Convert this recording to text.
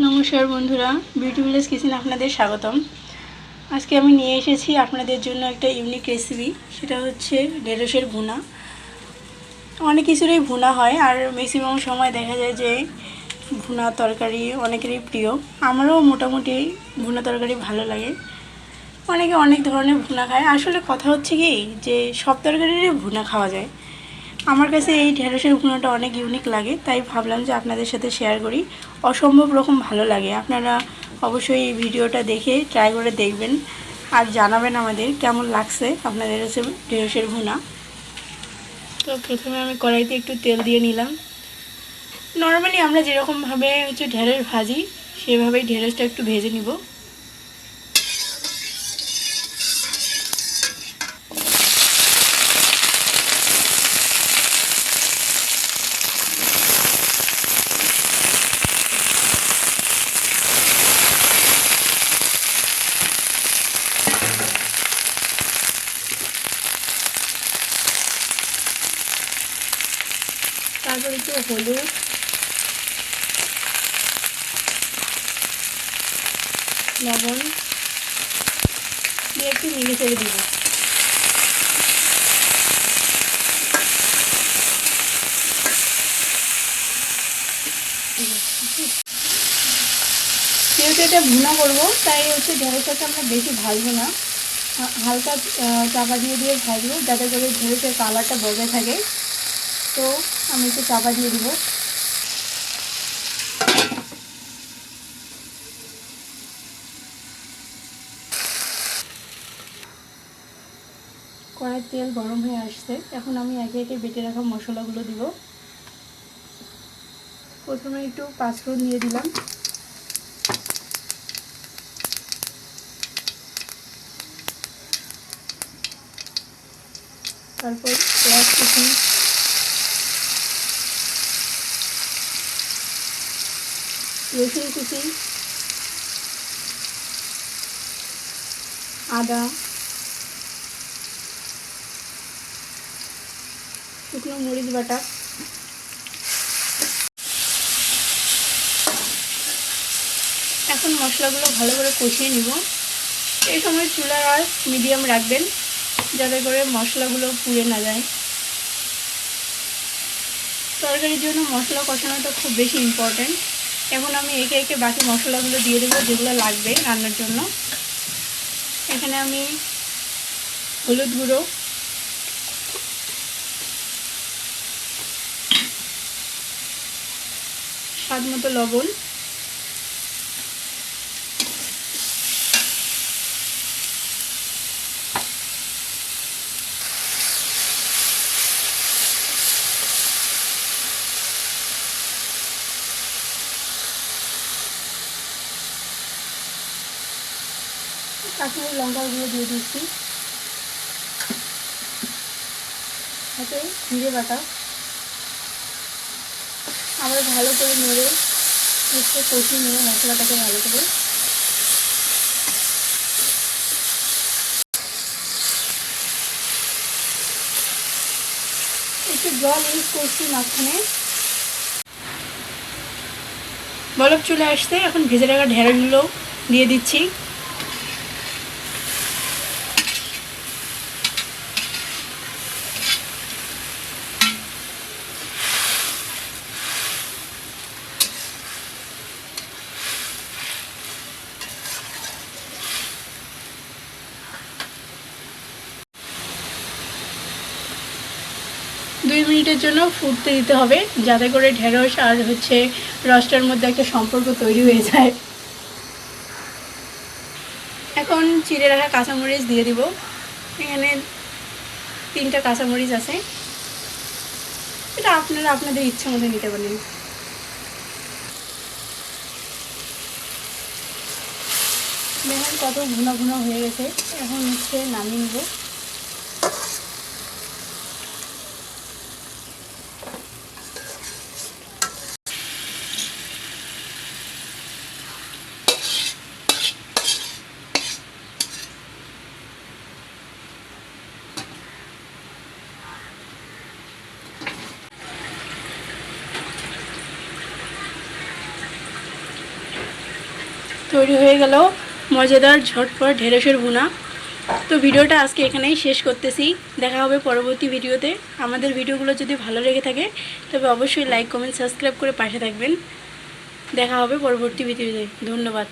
নমস্কার বন্ধুরা, beauty village কিচেনে আপনাদের স্বাগতম। আজকে আমি নিয়ে এসেছি আপনাদের জন্য একটা ইউনিক রেসিপি। সেটা হচ্ছে ঢেঁড়সের ভুনা। অনেক কিছুরই ভুনা হয়, আর ম্যাক্সিমাম সময় দেখা যায় যে ভুনা তরকারি অনেকেরই প্রিয়। আমারও মোটামুটি ভুনা তরকারি ভালো লাগে। অনেকে অনেক ধরনের ভুনা খায়। আসলে কথা হচ্ছে কি যে সব তরকারিরই ভুনা খাওয়া যায়। আমার কাছে এই ঢেঁড়সের ভুনাটা অনেক ইউনিক লাগে, তাই ভাবলাম যে আপনাদের সাথে শেয়ার করি। অসম্ভব রকম ভালো লাগে। আপনারা অবশ্যই এই ভিডিওটা দেখে ট্রাই করে দেখবেন আর জানাবেন আমাদের কেমন লাগছে আপনাদের কাছে ঢেঁড়সের ভুনা। তো প্রথমে আমি কড়াইতে একটু তেল দিয়ে নিলাম। নর্মালি আমরা যেরকমভাবে ঢেঁড়স ভাজি সেভাবেই ঢেঁড়সটা একটু ভেজে নিব। তারপর একটু হলুদ, লবণ দিয়ে একটু নেড়ে চেড়ে দিব। যেহেতু এটা ভুনা করবো তাই ঢেঁড়সটাকে আমরা বেশি ভাজবো না, হালকা চাপা দিয়ে দিয়ে ভাজবো যাতে করে ঢেঁড়সের কালারটা বজায় থাকে। তো আমি একটু চাপা দিয়ে দিব। কড়াইয়ের তেল গরম হয়ে আসছে। এখন আমি একে একে বেটে রাখা মশলাগুলো দিব। প্রথমে একটু পাঁচফোড়ন দিয়ে দিলাম, তারপর পেঁয়াজ কুচি, রসুন কুচি, আদা, শুকনো মরিচ বাটা। এখন মশলাগুলো ভালো করে কষিয়ে নিব। এই সময় চুলার আঁচ মিডিয়াম রাখবেন যাতে করে মশলাগুলো পুড়ে না যায়। তরকারির জন্য মশলা কষানোটা খুব বেশি ইম্পর্ট্যান্ট। এখন আমি একে একে বাকি মশলাগুলো দিয়ে দেবো যেগুলো লাগবে রান্নার জন্য। এখানে আমি হলুদ গুঁড়ো, স্বাদ মতো লবণ, কাশ্মীরি লঙ্কার গুঁড়ো দিয়ে দিচ্ছি, সাথে জিরে বাটা। আবার ভালো করে নেড়ে একটু কষিয়ে নিয়ে মশলাটাকে ভালো করে। একটু জল ইউজ করছি মাঝখানে। বলক চলে আসতে এখন ভেজে রাখা ঢেঁড়সগুলো দিয়ে দিচ্ছি। 2 মিনিটের জন্য ফুটতে দিতে হবে যাতে করে ঢেঁড়স আর রসটার মধ্যে একটা সম্পর্ক তৈরি হয়ে যায়। এখন চিড়ে রাখা কাঁচামরিচ দিয়ে দিব। এখানে 3টা কাঁচামরিচ আছে, এটা আপনারা আপনাদের ইচ্ছা মতো নিতে পারেন। দেখেন কত ঘন ঘন হয়ে গেছে। এখন নামিয়ে নেব। 2 তৈরি হয়ে গেল মজাদার ঝটপট ঢেঁড়সের ভুনা। তো ভিডিওটা আজকে এখানেই শেষ করতেছি। দেখা হবে পরবর্তী ভিডিওতে। আমাদের ভিডিওগুলো যদি ভালো লেগে থাকে তবে অবশ্যই লাইক, কমেন্ট, সাবস্ক্রাইব করে পাশে থাকবেন। দেখা হবে পরবর্তী ভিডিওতে। ধন্যবাদ।